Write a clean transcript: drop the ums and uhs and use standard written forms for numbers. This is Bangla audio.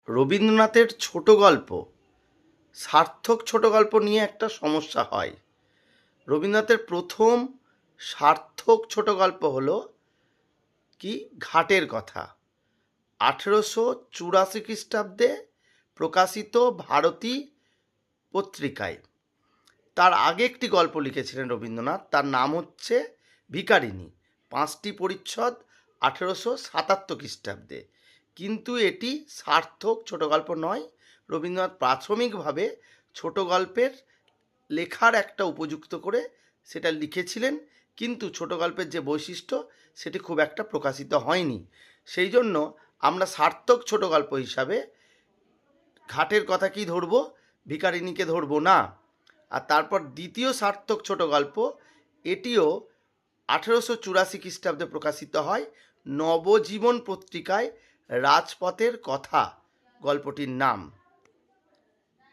রবীন্দ্রনাথের ছোট গল্প, সার্থক ছোট গল্প নিয়ে একটা সমস্যা হয়। রবীন্দ্রনাথের প্রথম সার্থক ছোট গল্প হলো কি ঘাটের কথা, 1884 খ্রিস্টাব্দে প্রকাশিত ভারতী পত্রিকায়। তার আগে একটি গল্প লিখেছিলেন রবীন্দ্রনাথ, তার নাম হচ্ছে ভিখারিণী, 5টি পরিচ্ছদ, 1877 খ্রিস্টাব্দে। কিন্তু এটি সার্থক ছোট গল্প নয়। রবীন্দ্রনাথ প্রাথমিকভাবে ছোট গল্পের লেখার একটা উপযুক্ত করে সেটা লিখেছিলেন, কিন্তু ছোট গল্পের যে বৈশিষ্ট্য সেটি খুব একটা প্রকাশিত হয়নি। সেই জন্য আমরা সার্থক ছোট গল্প হিসাবে ঘাটের কথা কি ধরব, ভিখারিণীকে ধরব না। আর তারপর দ্বিতীয় সার্থক ছোট গল্প, এটিও 1884 খ্রিস্টাব্দে প্রকাশিত হয়, নবজীবন পত্রিকায়, রাজপথের কথা গল্পটির নাম।